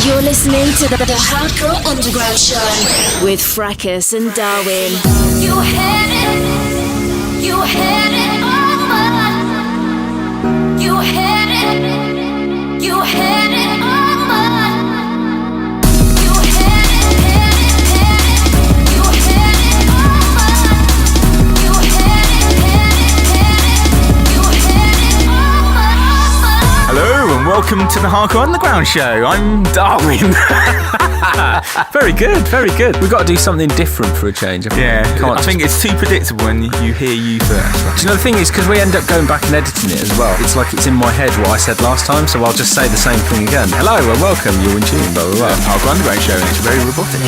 You're listening to the Hardcore Underground Show with Fracus and Darwin. You had it, you had it over. You had it, you had it over. You had it, you had it over. You had it, you had it over. Hello and welcome to the Hardcore Underground Show. I'm Darwin. Very good, very good. We've got to do something different for a change. Yeah, I think it's too predictable when you hear you first. Do you know the thing is, because we end up going back and editing it as well, it's like it's in my head what I said last time, so I'll just say the same thing again. Hello and welcome, you're in tune, blah, blah, blah. Hardcore Underground Show, and it's very robotic.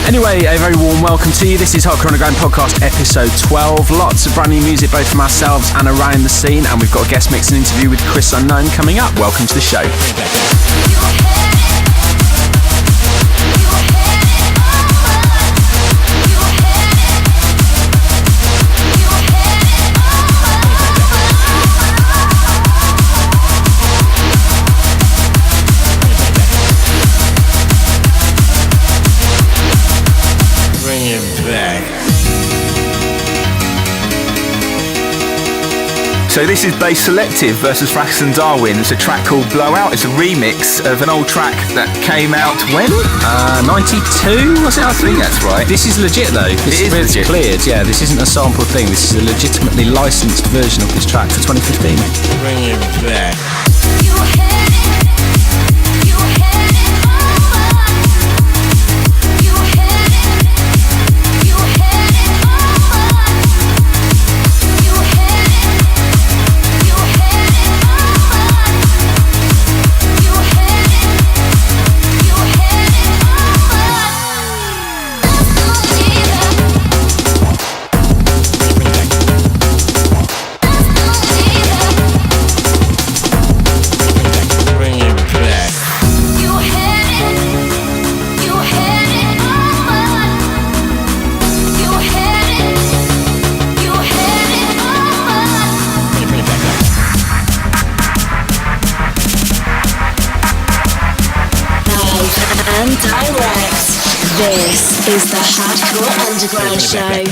Anyway, a very warm welcome to you. This is Hardcore Underground Podcast episode 12. Lots of brand new music both from ourselves and around the scene, and we've got a guest mix and interview with Chris Unknown coming up. Welcome to the show. So this is Bass Selective versus Fracus and Darwin. It's a track called Blowout. It's a remix of an old track that came out when? 92, was it? I think that's right. This is legit though. It is legit. Cleared, yeah. This isn't a sample thing. This is a legitimately licensed version of this track for 2015. Bring it back. And direct. This is the Hardcore Underground Show.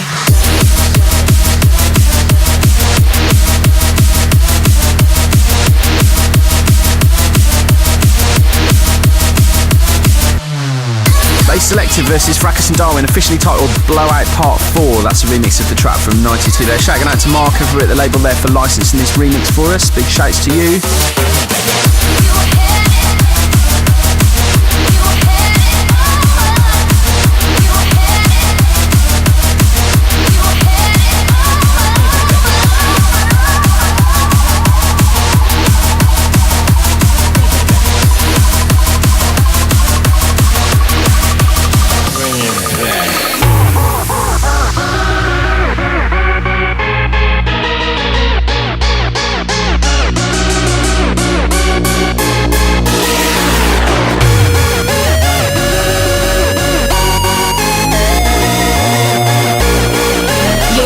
Bass Selective versus Fracus and Darwin, officially titled Blowout Part 4. That's a remix of the track from 92 there. Shouting out to Mark over at the label there for licensing this remix for us. Big shouts to you.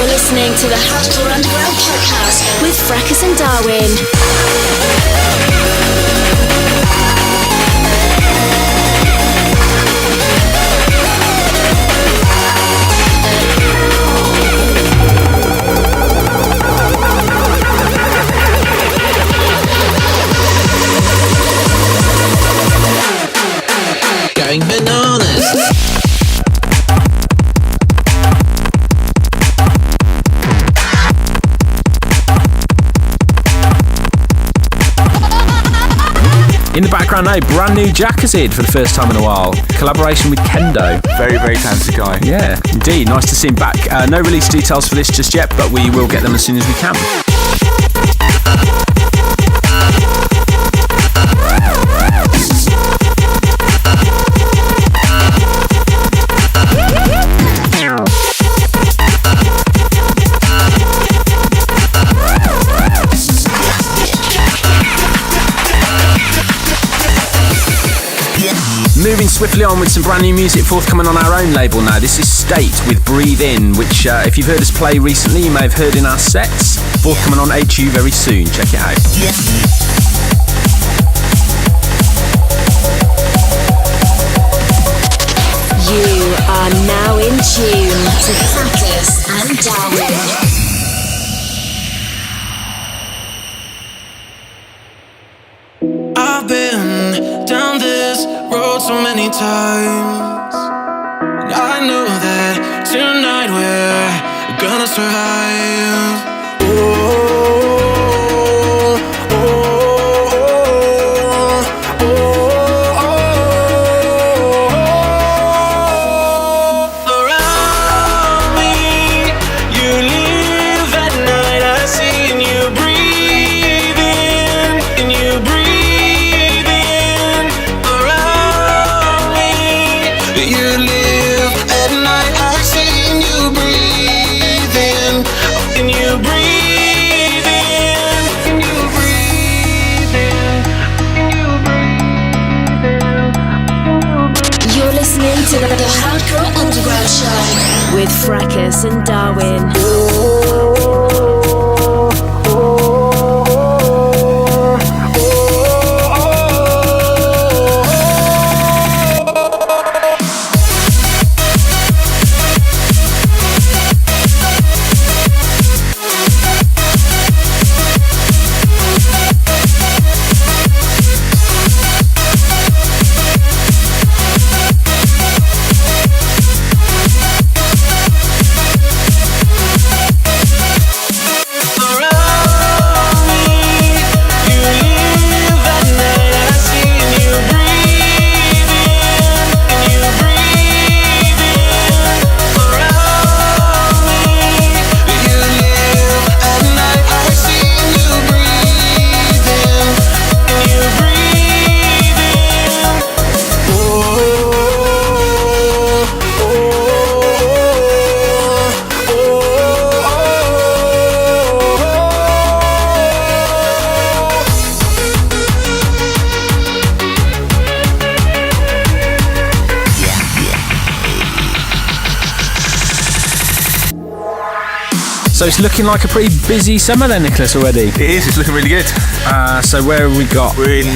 Listening to the Hardcore Underground Podcast with Fracus and Darwin. Going bananas. In the background now, brand new Jackazid for the first time in a while. Collaboration with Kendo. Very, very talented guy. Yeah, indeed. Nice to see him back. No release details for this just yet, but we will get them as soon as we can. swiftly on with some brand new music forthcoming on our own label now. This is State with Breathe In, which if you've heard us play recently, you may have heard in our sets. Forthcoming on HU very soon. Check it out. You are now in tune to Fracus and Darwin. I've been down this road so many times, and I know that tonight we're gonna survive. Around me, you live at night. I see and you breathe in, and you breathe in. Around me, you live at night. I see and you breathe in, and you breathe in, and you breathe in, and you breathe in. You're listening to the Hardcore Underground Show with Fracus and Darwin. So it's looking like a pretty busy summer then, Nicholas, already. It is, it's looking really good. So where have we got? We're in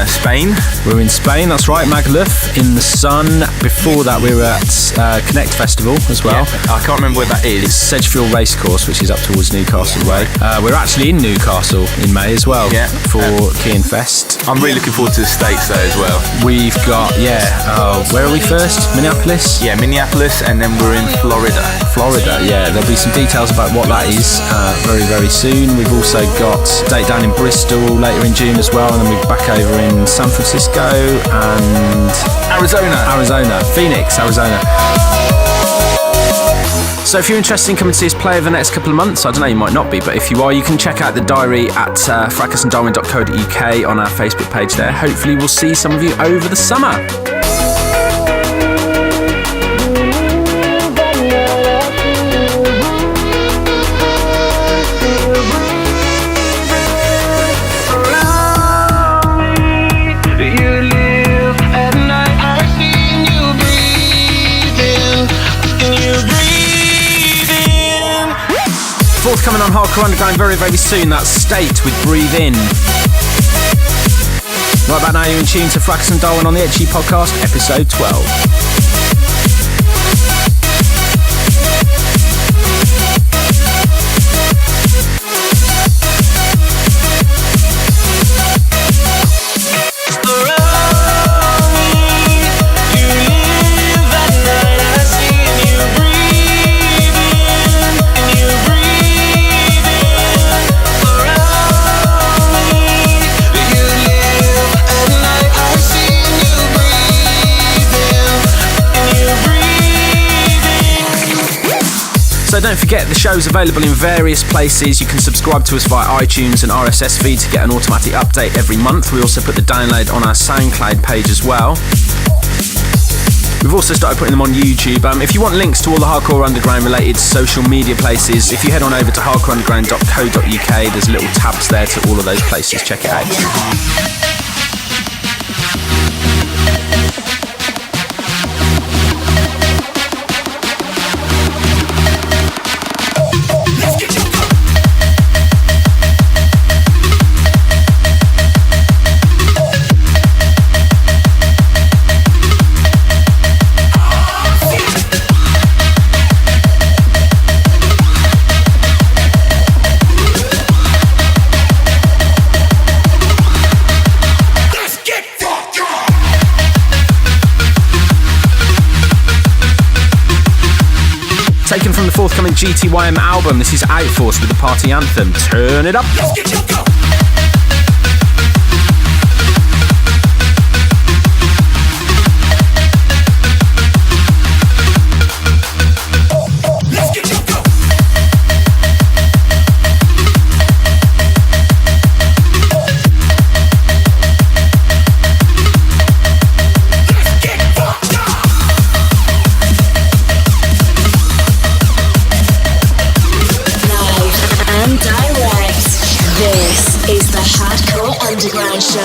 Spain. We're in Spain, that's right, Magaluf, in the sun. Before that we were at Connect Festival as well. Yeah, I can't remember where that It's is. Sedgefield Racecourse, which is up towards Newcastle Way. We're actually in Newcastle in May as well, Yeah. for Kean Fest. I'm really looking forward to the States though as well. We've got, where are we first? Minneapolis? Yeah, Minneapolis, and then we're in Florida. Florida, yeah. There'll be some details about what that is very, very soon. We've also got a date down in Bristol later in June as well, and then we're back over in San Francisco and Arizona, Phoenix, Arizona. So if you're interested in coming to see us play over the next couple of months, I don't know, you might not be, but if you are, you can check out the diary at fracusanddarwin.co.uk on our Facebook page there. Hopefully we'll see some of you over the summer. Forthcoming on Hardcore Underground very, very soon, that's State with Breathe In. Right about now, you're in tune to Fracus and Darwin on the HE Podcast, episode 12. So don't forget, the show's available in various places. You can subscribe to us via iTunes and RSS feed to get an automatic update every month. We also put the download on our SoundCloud page as well. We've also started putting them on YouTube. If you want links to all the Hardcore Underground related social media places, if you head on over to hardcoreunderground.co.uk, there's little tabs there to all of those places. Check it out. Taken from the forthcoming GTYM album, this is Outforce with the party anthem, Turn It Up. Let's get you go. Underground Show.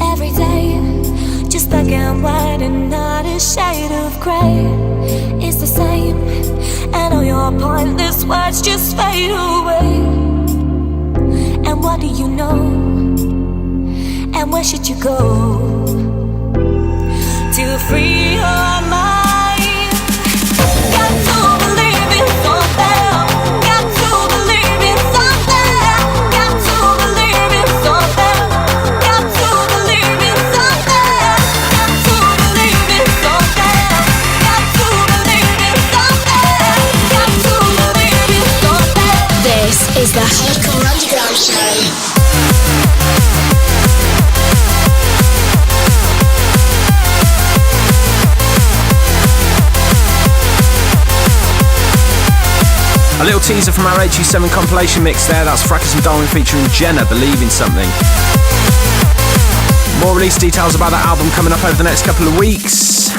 Every day, just black and white and not a shade of grey. It's the same, and all your pointless words just fade away. And what do you know? And where should you go to free your mind? Got to believe in something. Got to believe in something. Got to believe in something. Got to believe in something. Got to believe in something. Got to believe in something. Got to believe in something. This is the Hardcore Underground Show. A little teaser from our HU7 compilation mix there. That's Fracus and Darwin featuring Jenna, Believe in Something. More release details about that album coming up over the next couple of weeks.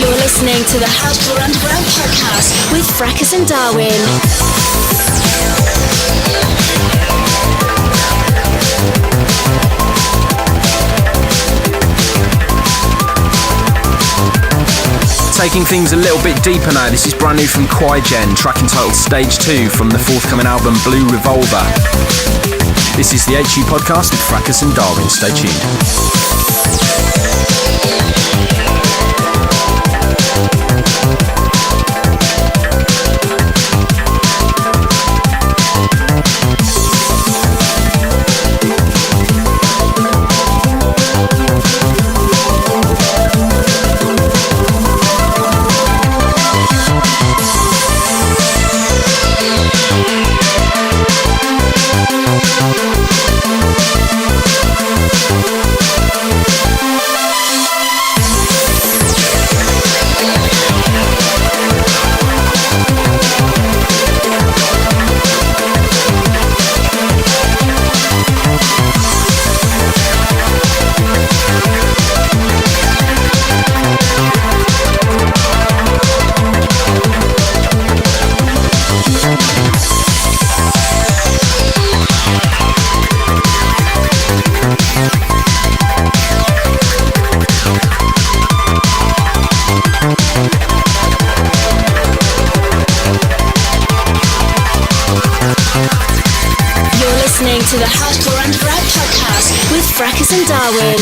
Listening to the Hardcore Underground podcast with Fracus and Darwin. Taking things a little bit deeper now, this is brand new from Quaigen, track entitled Stage 2 from the forthcoming album Blue Revolver. This is the HU podcast with Fracus and Darwin. Stay tuned. To the Hardcore Underground podcast with Fracus and Darwin.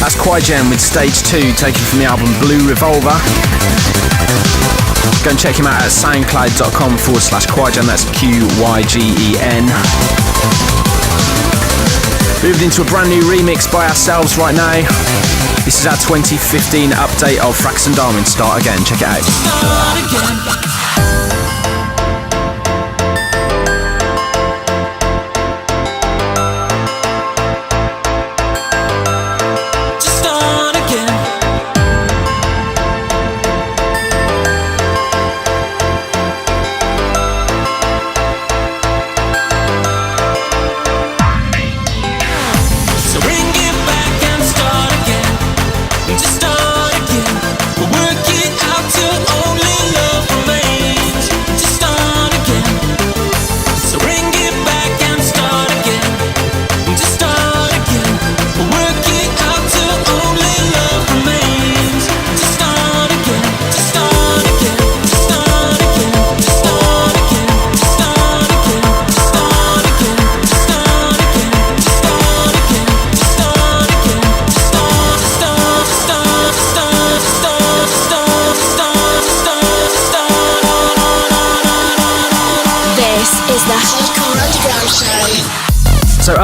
That's Quaigen with Stage 2, taken from the album Blue Revolver. Go and check him out at soundcloud.com/Quaigen, that's QYGEN. Moved into a brand new remix by ourselves right now. This is our 2015 update of Fracus and Darwin, Start Again. Check it out. Start again.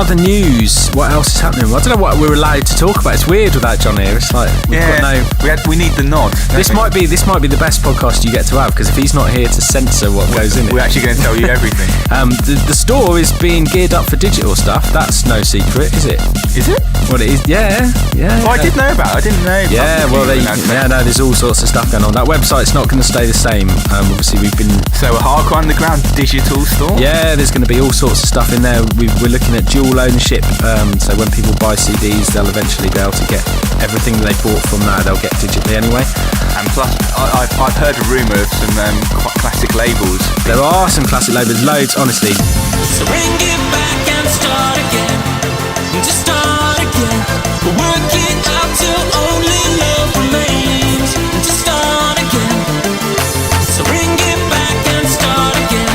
other news, what else is happening? I don't know what we're allowed to talk about. It's weird without John here. It's like we need the nod. This might be the best podcast you get to have, because if he's not here to censor what goes in it, we're actually going to tell you everything. The store is being geared up for digital stuff. That's no secret, is it? Is it? Well, it is. Yeah. Oh, I did know about it. I didn't know. Yeah, well, there's all sorts of stuff going on. That website's not going to stay the same. Obviously, we've been... So a hardcore underground digital store? Yeah, there's going to be all sorts of stuff in there. We're looking at dual ownership. So when people buy CDs, they'll eventually be able to get everything they bought from there, they'll get digitally anyway. And plus, I've heard a rumour of some quite classic labels. There are some classic labels, loads, honestly. So bring it back and start again. Just start again. Work it out till only love remains. Just start again. So bring it back and start again.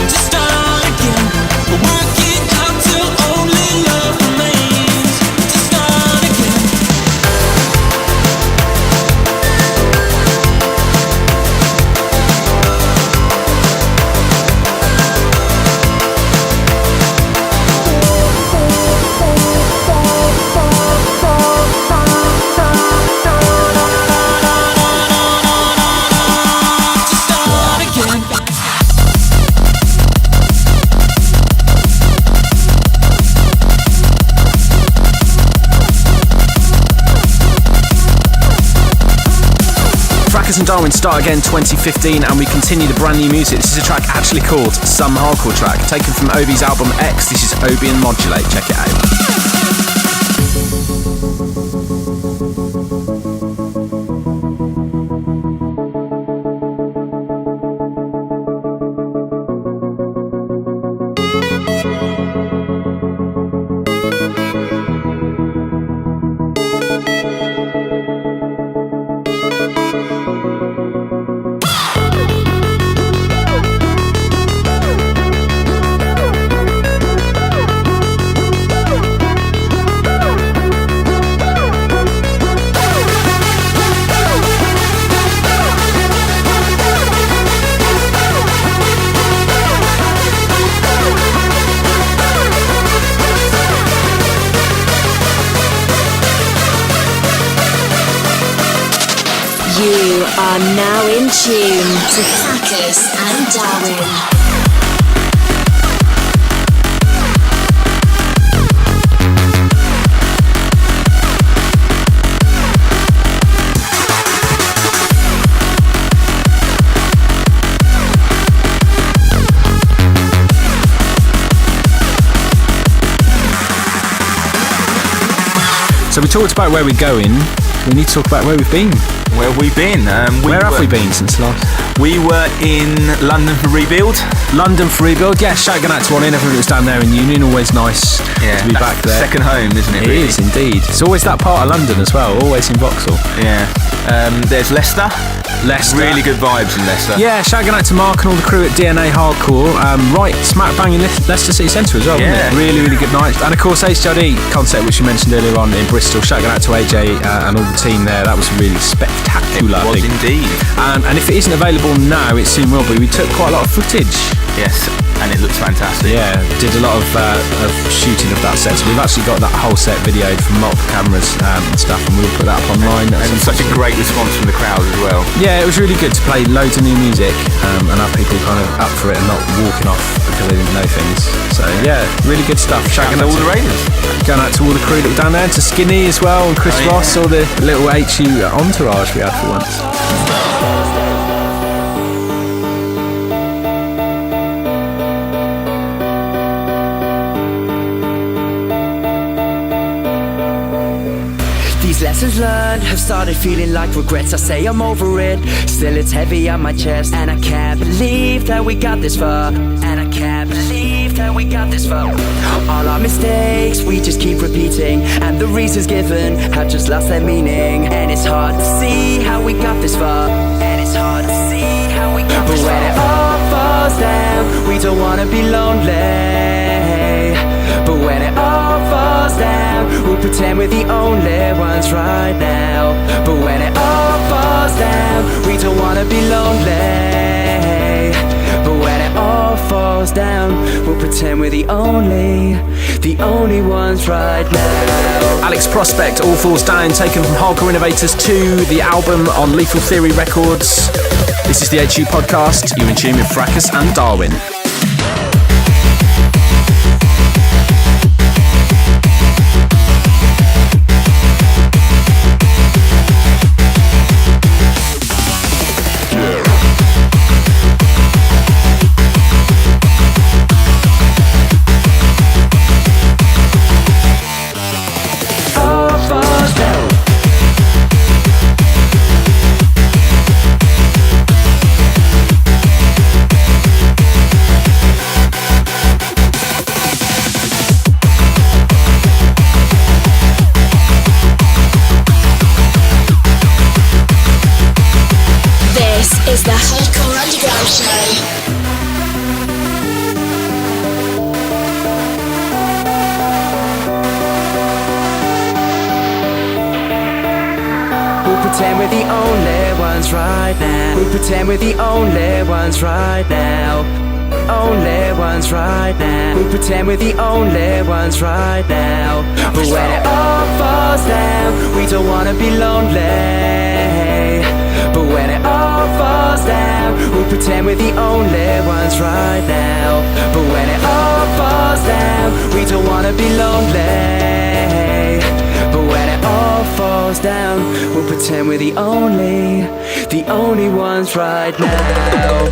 Just start again. Work it out till only love remains. Just start again. Fracus and Darwin start again 2015, and we continue the brand new music. This is a track actually called Some Hardcore Track, taken from Obi's album X. This is Obi and Modulate. Check it out. You are now in tune to Fracus and Darwin. So we talked about where we're going. We need to talk about where we've been. Where have we been? Where have we been since last? We were in London for Rebuild. London for Rebuild, yeah. Shout out to everyone who was down there in Union. Always nice to be back there. Second home, isn't it? It really? is indeed. It's always that part of London as well. Always in Vauxhall. Yeah. There's Leicester. Really good vibes in Leicester. Yeah, shout out to Mark and all the crew at DNA Hardcore. Right, smack bang in Leicester City Centre as well, wasn't it? Really, really good night. And of course, HDD concert, which we mentioned earlier on in Bristol. Shout out to AJ and all the team there. That was really spectacular. It was indeed. And if it isn't available now, it soon will be. We took quite a lot of footage. Yes, and it looks fantastic. Yeah, did a lot of shooting of that set. So we've actually got that whole set videoed from multiple cameras and stuff, and we'll put that up online. And such a great response from the crowd as well. Yeah, it was really good to play loads of new music and have people kind of up for it and not walking off because they didn't know things. So yeah, really good stuff. Shout out to all the Raiders. Going out to all the crew that were down there, to Skinny as well, and Chris Ross, all the little HU entourage we had for once. Lessons learned have started feeling like regrets. I say I'm over it, still it's heavy on my chest. And I can't believe that we got this far. And I can't believe that we got this far. All our mistakes we just keep repeating, and the reasons given have just lost their meaning. And it's hard to see how we got this far. And it's hard to see how we got this far. But when it all falls down, we don't wanna be lonely. But when it all falls down, we'll pretend we're the only ones right now. But when it all falls down, we don't wanna be lonely. But when it all falls down, we'll pretend we're the only ones right now. Alex Prospect, All Falls Down, taken from Hardcore Innovators 2, the album on Lethal Theory Records. This is the HU Podcast. You're in tune with Fracus and Darwin. Is the Hardcore Underground Show. We'll pretend we're the only ones right now. We'll pretend we're the only ones right now. Only ones right now. We'll pretend we're the only ones right now. But when it all falls down, we don't wanna be lonely. But when it all falls down, we'll pretend we're the only ones right now. But when it all falls down, we don't wanna be lonely. But when it all falls down, we'll pretend we're the only ones right now.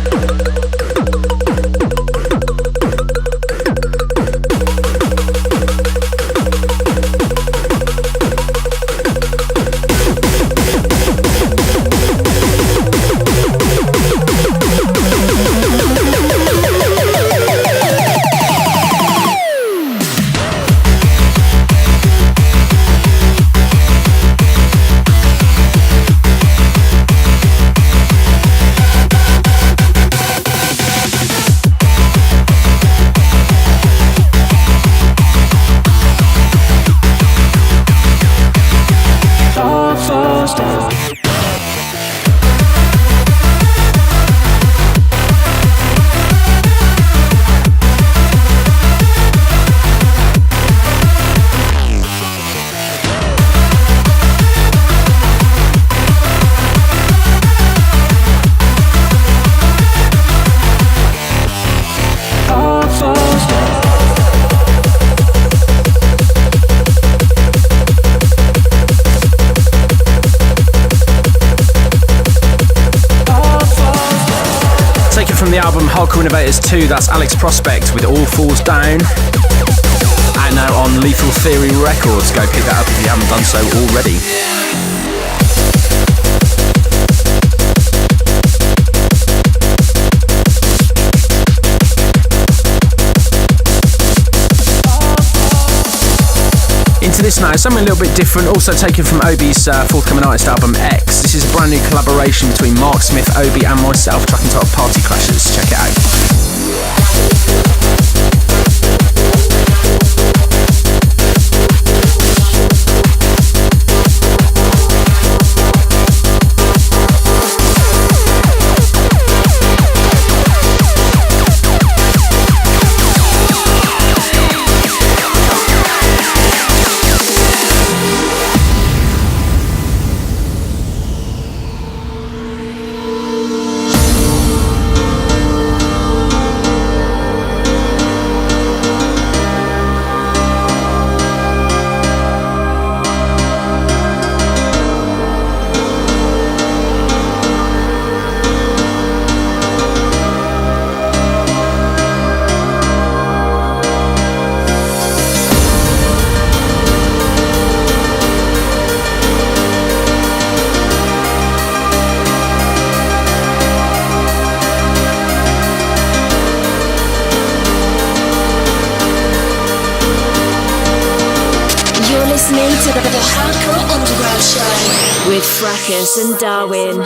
From the album Hardcore Innovators 2, that's Alex Prospect with All Falls Down. And now on Lethal Theory Records. Go pick that up if you haven't done so already. Into this now, something a little bit different, also taken from Obi's forthcoming artist album X. This is a brand new collaboration between Mark Smith, Obi and myself, track entitled Party Crashers. Check it out. Listening to the Hardcore Underground Show with Fracus and Darwin.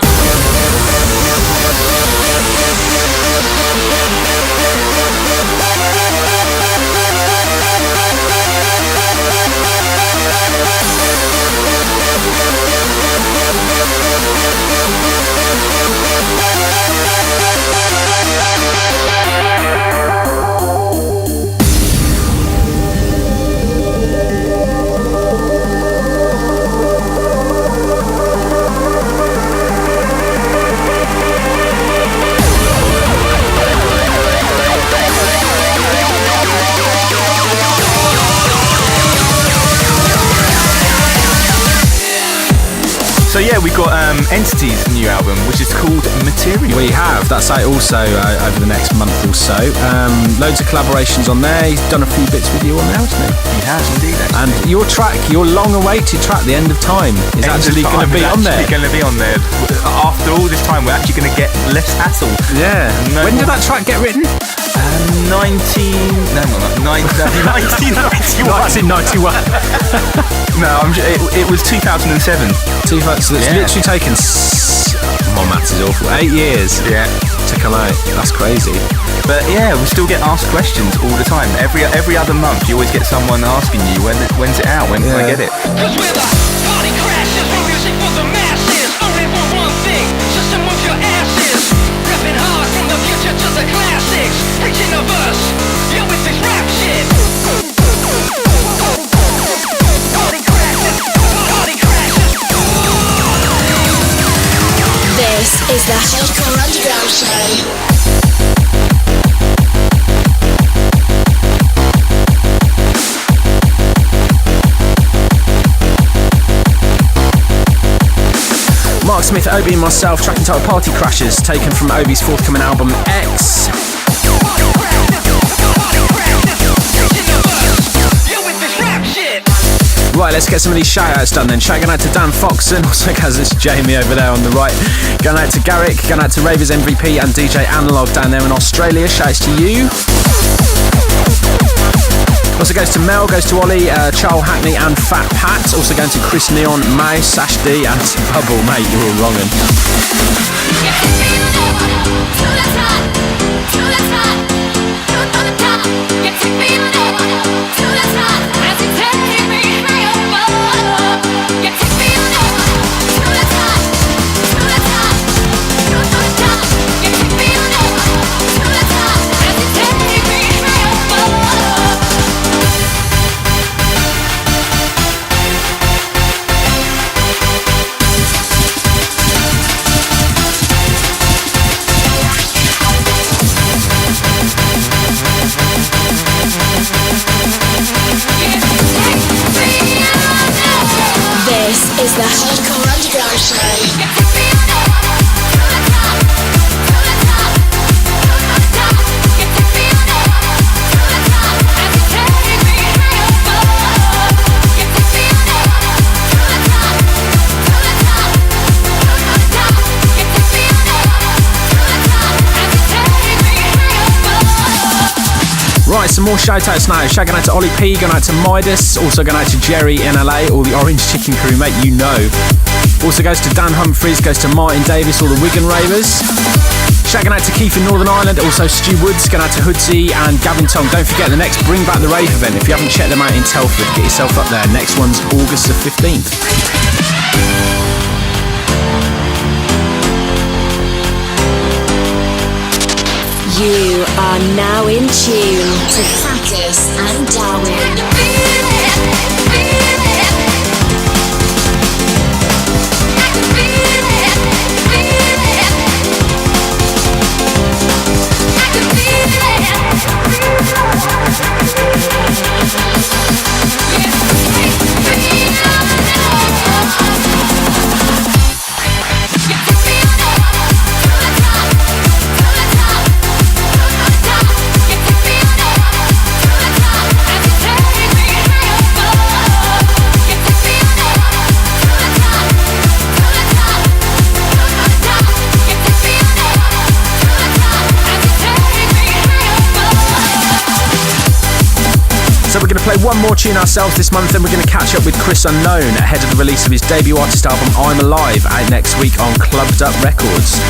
we've got Entity's new album, which is called Material. We have. That's out also over the next month or so. Loads of collaborations on there. He's done a few bits with you on there, hasn't he? He has indeed. Actually. And your track, your long-awaited track, The End of Time, is actually going to be on there. It's going to be on there. After all this time, we're actually going to get less hassle. Yeah. No when did more. that track get written? 1991. 1991. No, it was 2007. So it's literally taken, my maths is awful, 8 years to come out. That's crazy. But yeah, we still get asked questions all the time. Every other month, you always get someone asking you, when's it out? When can I get it? Cause we're the party crashers, bring music for the masses. Only for one thing, just to move your asses. Rapping hard from the future to the classics. Preaching of us, yeah, with this rap shit. Party crashers, party crashers. This is the Hardcore Underground Show. Mark Smith, Obi and myself, track entitled Party Crashers, taken from Obi's forthcoming album X. Right, let's get some of these shout-outs done then. Shout out to Dan Foxon, also has this Jamie over there on the right. Going out to Garrick, going out to Ravers MVP and DJ Analog down there in Australia. Shouts to you. Also goes to Mel, goes to Ollie, Charles Hackney and Fat Pat. Also going to Chris Neon, Mouse, Sash D and to Bubble. Mate, you're all wrongin'. Is the Hardcore Underground Show. Right, some more shout-outs now. Shouting out to Ollie P, going out to Midas, also going out to Jerry in LA, all the Orange Chicken crew, mate, you know. Also goes to Dan Humphries, goes to Martin Davis, all the Wigan Ravers. Shouting out to Keith in Northern Ireland, also Stu Woods, going out to Hoodsy and Gavin Tong. Don't forget the next Bring Back the Rave event. If you haven't checked them out in Telford, get yourself up there. Next one's August the 15th. You are now in tune to Fracus and Darwin. So we're going to play one more tune ourselves this month, then we're going to catch up with Chris Unknown ahead of the release of his debut artist album I'm Alive, out next week on Clubbed Up Records.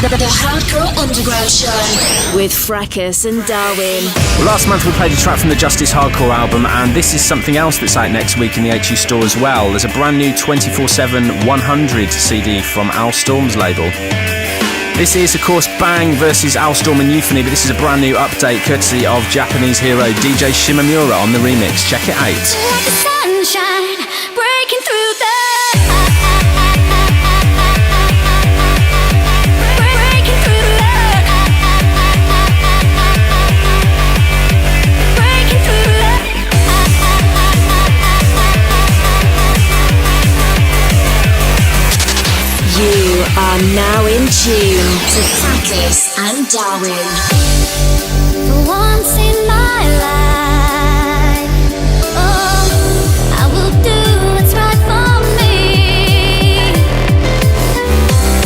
to the Hardcore Underground Show with Fracus and Darwin. Well, last month we played a track from the Justice Hardcore album, and this is something else that's out next week in the HU store as well. There's a brand new 24/7 100 CD from Al Storm's label. This is, of course, Bang versus Al Storm and Euphony, but this is a brand new update courtesy of Japanese hero DJ Shimamura on the remix. Check it out. Like the sunshine breaking through the You are now in tune to Fracus and Darwin. For once in my life, oh, I will do what's right for me.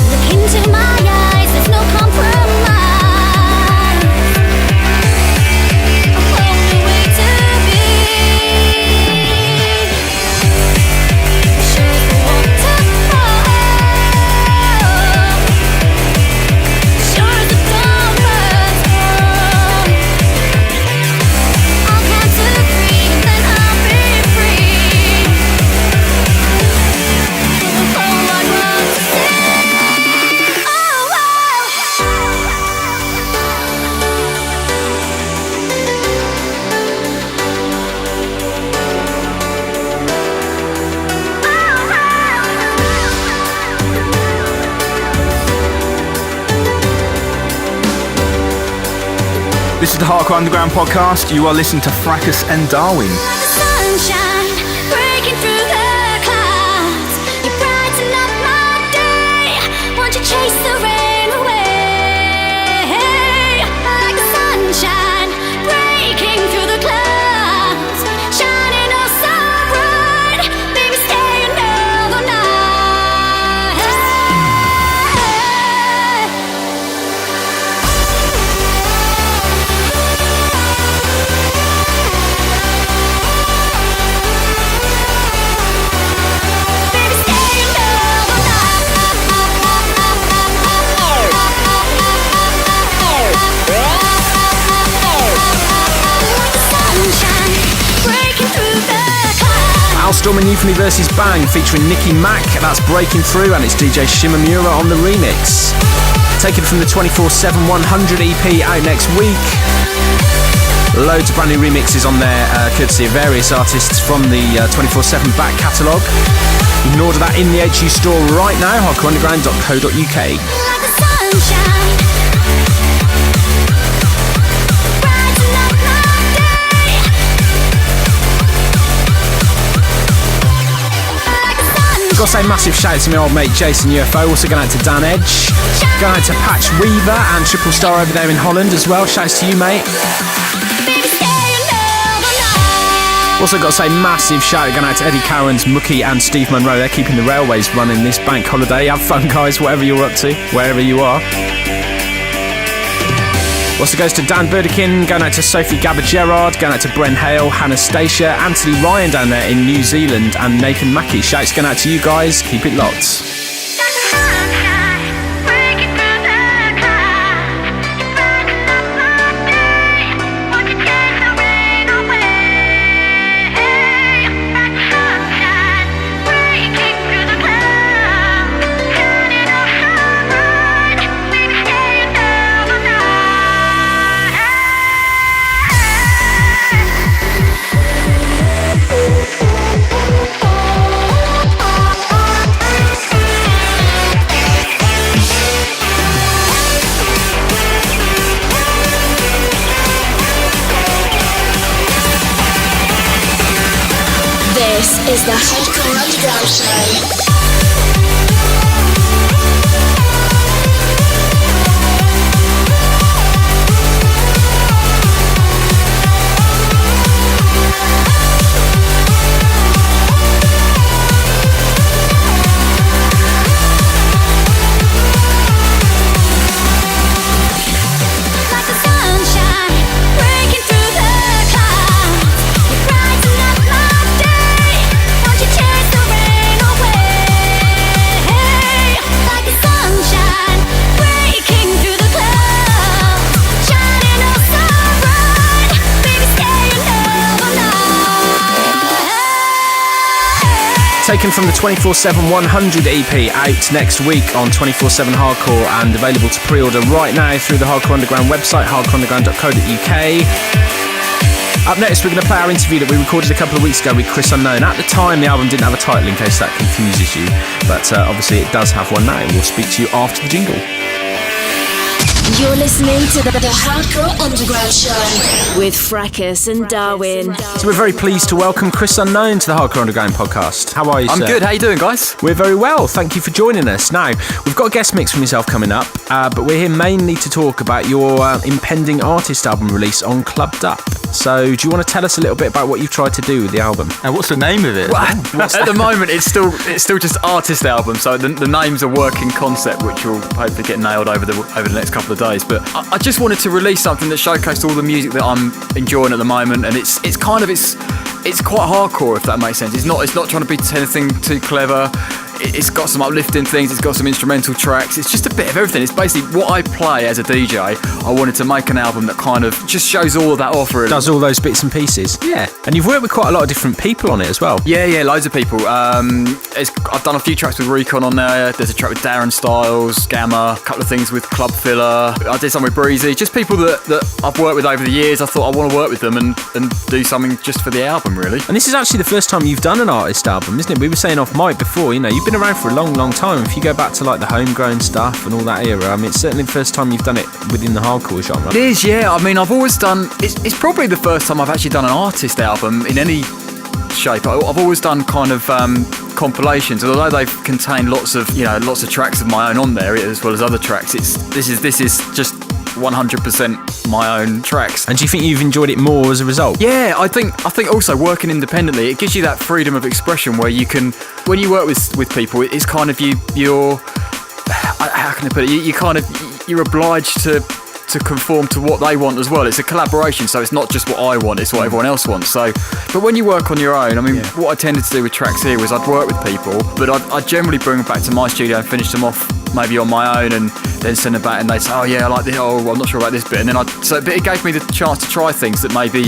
Look into my eyes, there's no compromise. I'm only way to be. Sure as the waterfall, sure as the dawn burns cold. I'll count to 3 and then I'll be free. The whole wide world to see. Oh, This is the Hardcore Underground podcast. You are listening to Fracus and Darwin. like the sunshine breaking through the clouds, you brighten up my day. Won't you chase the rain away? Like the sunshine breaking through the clouds, shining oh so bright. Baby, stay another night. Baby, stay another night. Sunshine breaking through the clouds. Al Storm and Euphony versus Bang featuring Nicky Mack. That's Breaking Through, and it's DJ Shimamura on the remix. Taken from the 24/7 100 EP out next week. Loads of brand new remixes on there, courtesy of various artists from the 24/7 back catalogue. You can order that in the HU store right now, hardcoreunderground.co.uk. Like the sunshine, brighten up my day. Like the sunshine, Got to say massive shout to my old mate Jason UFO, also going out to Dan Edge, going out to Patch Weaver and Triple Star over there in Holland as well. Shouts to you, mate. baby, stay another night. Also got to say massive shout going out to Eddie Cowan's, Mookie and Steve Monroe. They're keeping the railways running this bank holiday. Have fun, guys, whatever you're up to, wherever you are. Also goes to Dan Burdekin, going out to Sophie Gabba-Gerard, going out to Bren Hale, Hannah Stacia, Anthony Ryan down there in New Zealand, and Nathan Mackey. Shouts going out to you guys. Keep it locked. Like the sunshine breaking through the clouds, you brighten up my day. Won't you chase the rain away? Like the sunshine breaking through the clouds, shining oh so bright. Baby, stay another night. This is the Hardcore Underground Show. Like the sunshine breaking through the clouds, you brighten up my day. Won't you chase the rain away? Taken from the 24/7 100 EP, out next week on 24/7 Hardcore and available to pre-order right now through the Hardcore Underground website, hardcoreunderground.co.uk. Up next, we're going to play our interview that we recorded a couple of weeks ago with Chris Unknown. At the time, the album didn't have a title, in case that confuses you, but obviously it does have one now. We'll speak to you after the jingle. You're listening to the Hardcore Underground Show with Fracus and Darwin. So we're very pleased to welcome Chris Unknown to the Hardcore Underground podcast. How are you, I'm sir? good. How you doing, guys? We're very well. Thank you for joining us. Now, we've got a guest mix from yourself coming up, but we're here mainly to talk about your impending artist album release on Clubbed Up. So do you want to tell us a little bit about what you've tried to do with the album? And what's the name of it? At the moment, it's still just artist album, so the name's a working concept, which will hopefully get nailed over the next couple of days. But I just wanted to release something that showcased all the music that I'm enjoying at the moment, and it's quite hardcore, if that makes sense. It's not trying to be anything too clever. It's got some uplifting things, it's got some instrumental tracks, it's just a bit of everything. It's basically what I play as a DJ. I wanted to make an album that kind of just shows all of that off, really. Does all those bits and pieces. Yeah. And you've worked with quite a lot of different people on it as well. Yeah, loads of people. I've done a few tracks with Recon on there. There's a track with Darren Styles, Gamma, a couple of things with Club Filler. I did something with Breezy. Just people that I've worked with over the years. I thought I want to work with them and do something just for the album, really. And this is actually the first time you've done an artist album, isn't it? We were saying off mic before, you've been around for a long time. If you go back to like the homegrown stuff and all that era, I mean, it's certainly the first time you've done it within the hardcore genre. It is, yeah. I mean, I've always done. It's probably the first time I've actually done an artist album in any shape. I've always done kind of compilations, although they've contained lots of tracks of my own on there as well as other tracks. This is just 100% my own tracks. And do you think you've enjoyed it more as a result? Yeah, I think also working independently, it gives you that freedom of expression where you can, when you work with people, it's kind of you're how can I put it? You're obliged to conform to what they want as well. It's a collaboration, so it's not just what I want, it's what everyone else wants. So, but when you work on your own, I mean, what I tended to do with tracks here was I'd work with people, but I'd generally bring them back to my studio and finish them off maybe on my own, and then send them back and they'd say, oh yeah, I like this, oh I'm not sure about this bit, and then but it gave me the chance to try things that maybe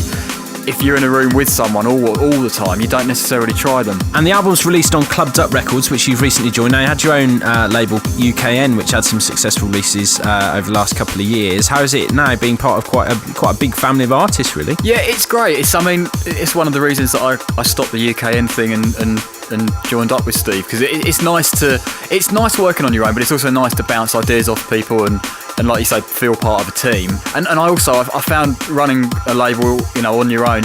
if you're in a room with someone all the time, you don't necessarily try them. And the album's released on Clubbed Up Records, which you've recently joined. Now, you had your own label, UKN, which had some successful releases over the last couple of years. How is it now being part of quite a big family of artists, really? Yeah, it's great. It's one of the reasons that I stopped the UKN thing and joined up with Steve, because it's nice working on your own, but it's also nice to bounce ideas off people and like you say, feel part of a team. And I found running a label, on your own,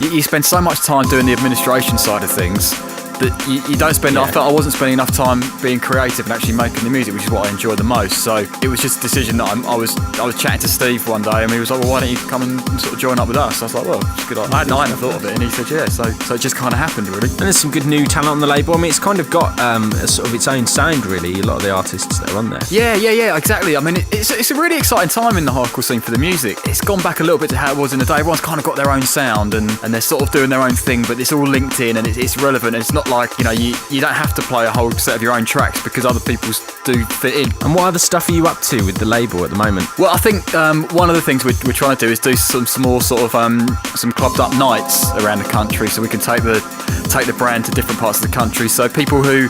you spend so much time doing the administration side of things that you don't spend. I felt I wasn't spending enough time being creative and actually making the music, which is what I enjoy the most. So it was just a decision that I was chatting to Steve one day, and he was like, well, why don't you come and sort of join up with us? I was like, well, it's good. I hadn't thought of it, and he said, yeah. So it just kind of happened, really. And there's some good new talent on the label. I mean, it's kind of got a sort of its own sound, really, a lot of the artists that are on there. Yeah, exactly. I mean, it's a really exciting time in the hardcore scene for the music. It's gone back a little bit to how it was in the day. Everyone's kind of got their own sound, and they're sort of doing their own thing, but it's all linked in, and it's relevant, and it's not like, you don't have to play a whole set of your own tracks because other people's do fit in. And what other stuff are you up to with the label at the moment? Well, I think one of the things we're trying to do is do some more sort of some clubbed up nights around the country, so we can take the brand to different parts of the country. So people who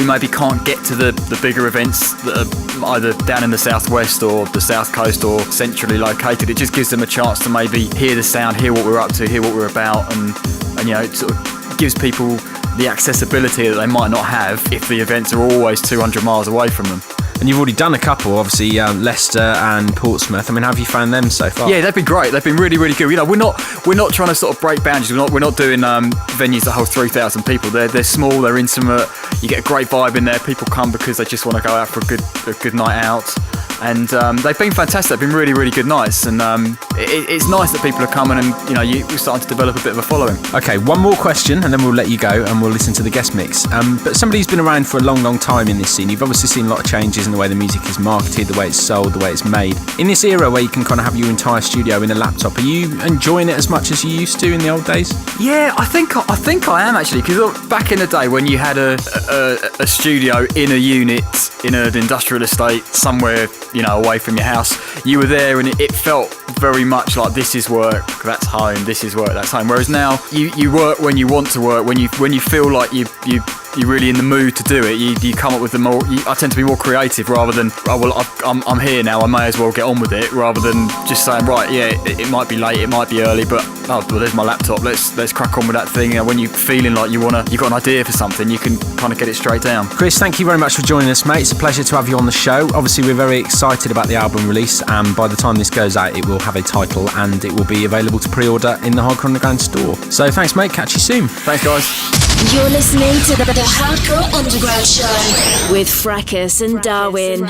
maybe can't get to the bigger events that are either down in the southwest or the south coast or centrally located, it just gives them a chance to maybe hear the sound, hear what we're up to, hear what we're about, and it sort of gives people the accessibility that they might not have if the events are always 200 miles away from them. And you've already done a couple, obviously, Leicester and Portsmouth. I mean, how have you found them so far? Yeah, they've been great. They've been really, really good. We're not trying to sort of break boundaries. We're not doing venues that hold 3,000 people. They're small. They're intimate. You get a great vibe in there. People come because they just want to go out for a good night out. And they've been fantastic. They've been really, really good nights. And it's nice that people are coming and, we're starting to develop a bit of a following. Okay, one more question and then we'll let you go and we'll listen to the guest mix. But somebody who's been around for a long, long time in this scene, you've obviously seen a lot of changes in the way the music is marketed, the way it's sold, the way it's made. In this era where you can kind of have your entire studio in a laptop, are you enjoying it as much as you used to in the old days? Yeah, I think I am actually, because back in the day when you had a studio in a unit in an industrial estate somewhere, away from your house, you were there and it felt very much like this is work, that's home, this is work, that's home. Whereas now you work when you want to work, when you feel like you've you're really in the mood to do it, you come up with the more. I tend to be more creative rather than I'm here now, I may as well get on with it, rather than just saying right, yeah, it might be late, it might be early, but there's my laptop. Let's crack on with that thing. When you're feeling like you've got an idea for something, you can kind of get it straight down. Chris, thank you very much for joining us, mate. It's a pleasure to have you on the show. Obviously, we're very excited about the album release, and by the time this goes out, it will have a title and it will be available to pre-order in the Hardcore Underground store. So thanks, mate. Catch you soon. Thanks, guys. You're listening to the Hardcore Underground Show with Fracus and Darwin.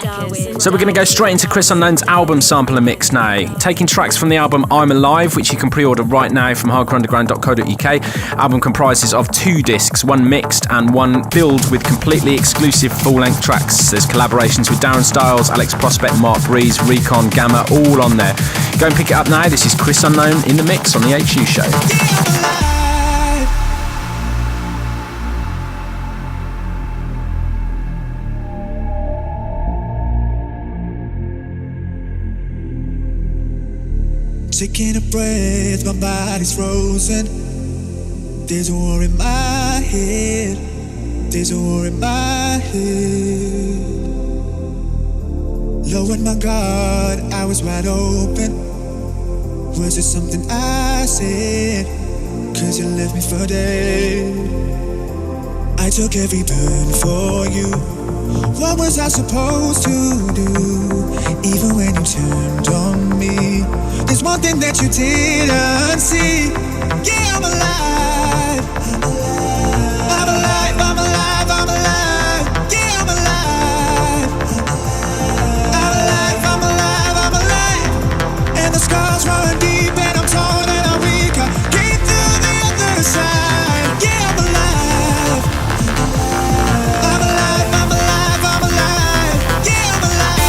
So we're going to go straight into Chris Unknown's album sampler mix now. Taking tracks from the album I'm Alive, which you can pre-order right now from hardcoreunderground.co.uk. Album comprises of 2 discs, one mixed and one filled with completely exclusive full-length tracks. There's collaborations with Darren Styles, Alex Prospect, Mark Breeze, Recon, Gamma, all on there. Go and pick it up now. This is Chris Unknown in the mix on the HU Show. Taking a breath, my body's frozen. There's a war in my head. There's a war in my head. Lowered my guard, I was wide open. Was it something I said? 'Cause you left me for dead. I took every burn for you. What was I supposed to do? Even when you turned on me, there's one thing that you didn't see. Yeah, I'm alive. I'm alive, I'm alive, I'm alive. Yeah, I'm alive. I'm alive, I'm alive, I'm alive. And the scars run deep and I'm torn and I'm weak. I came through the other side. Yeah, I'm alive. I'm alive, I'm alive, I'm alive. Yeah, I'm alive.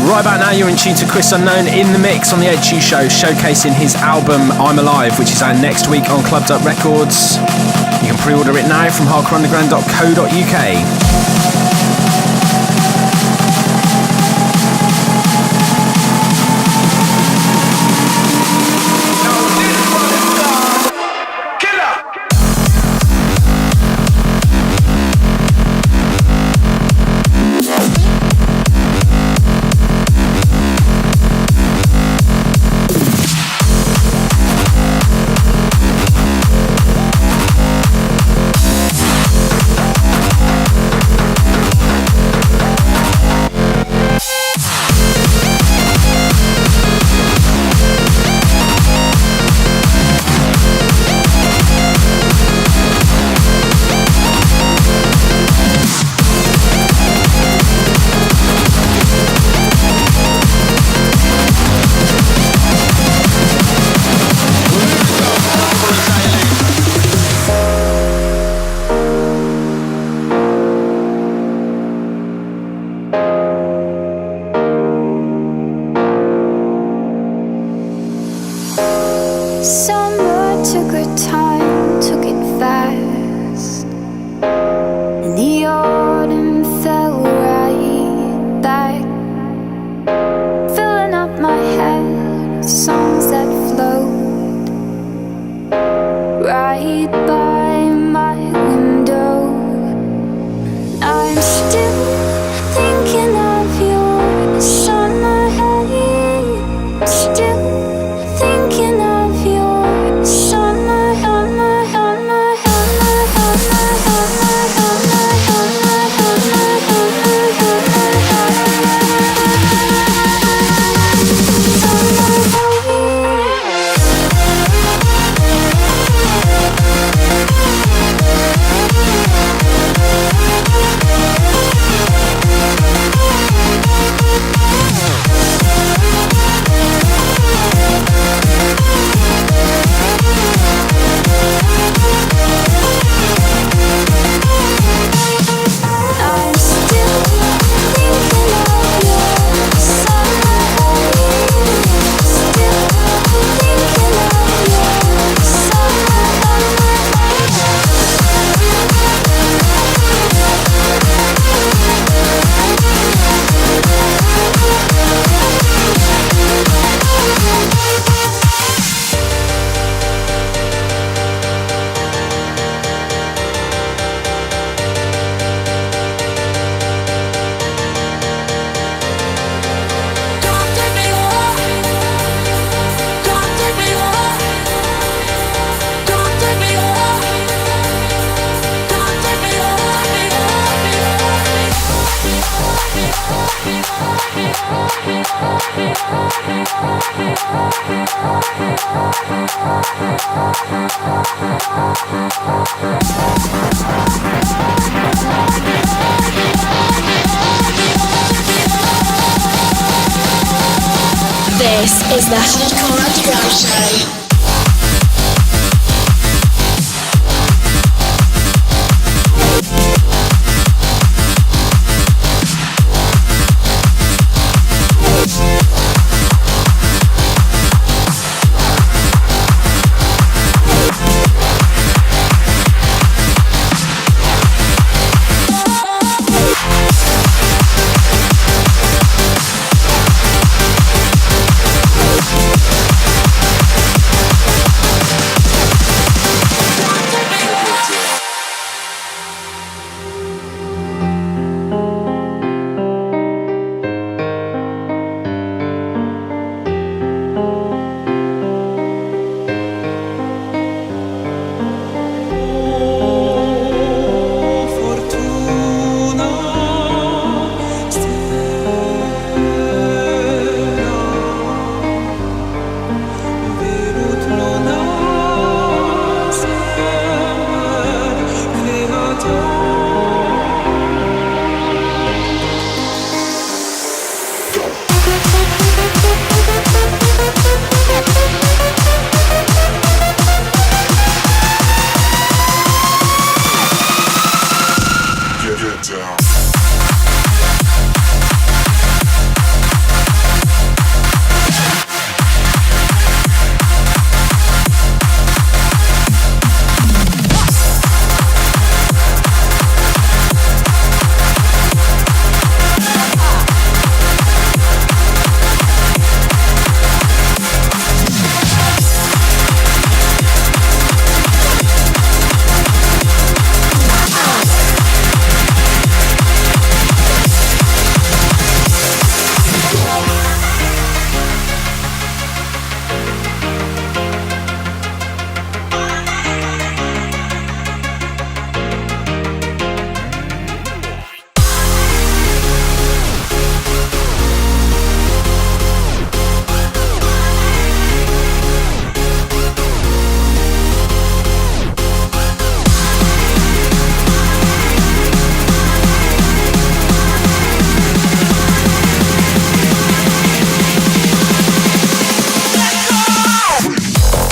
Right about now, you're in tune to Chris Unknown in the mix on the HU Show, showcasing his album I'm Alive, which is out next week on Clubbed Up Records. You can pre-order it now from hardcoreunderground.co.uk. right by my window. I'm still thinking of your summer haze. Still thinking of your summer, summer, summer, summer, summer, summer, summer, summer, This is the Hardcore Underground Show.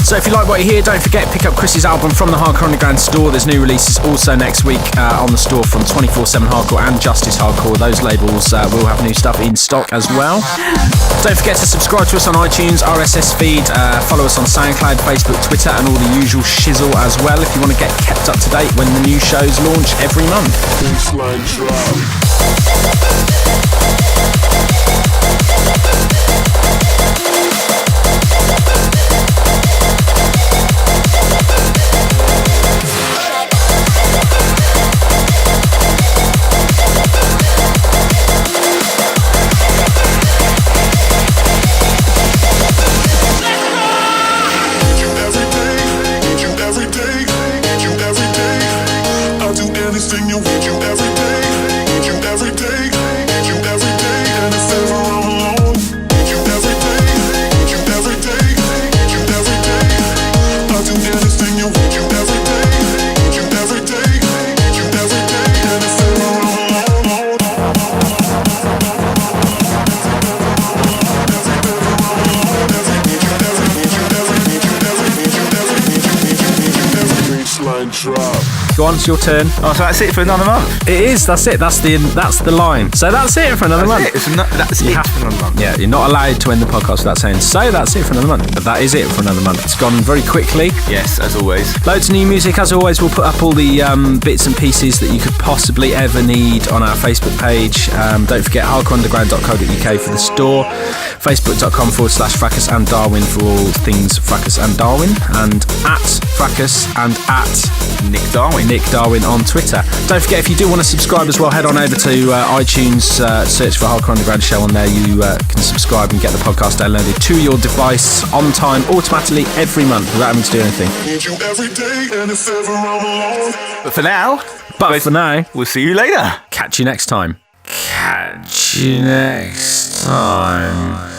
So if you like what you hear, don't forget, pick up Chris's album from the Hardcore Underground store. There's new releases also next week on the store from 24/7 Hardcore and Justice Hardcore. Those labels will have new stuff in stock as well. Don't forget to subscribe to us on iTunes, RSS feed, follow us on SoundCloud, Facebook, Twitter, and all the usual shizzle as well if you want to get kept up to date when the new shows launch every month. baseline drop. Go on, it's your turn. Oh, so that's it for another month. It is. That's it. That's the line. So that's it for another month. That's it for another month. Yeah, you're not allowed to end the podcast without saying, so that's it for another month. But that is it for another month. It's gone very quickly. Yes, as always. Loads of new music. As always, we'll put up all the bits and pieces that you could possibly ever need on our Facebook page. Don't forget hardcoreunderground.co.uk for the store. Facebook.com/Fracus and Darwin for all things Fracus and Darwin. And at Fracus and at Nick Darwin on Twitter. Don't forget, if you do want to subscribe as well, head on over to iTunes, search for Hardcore Underground Show on there. You can subscribe and get the podcast downloaded to your device on time, automatically every month without having to do anything. Need you every day, and if ever I'm alone. But for now, we'll see you later. Catch you next time. Catch you next time.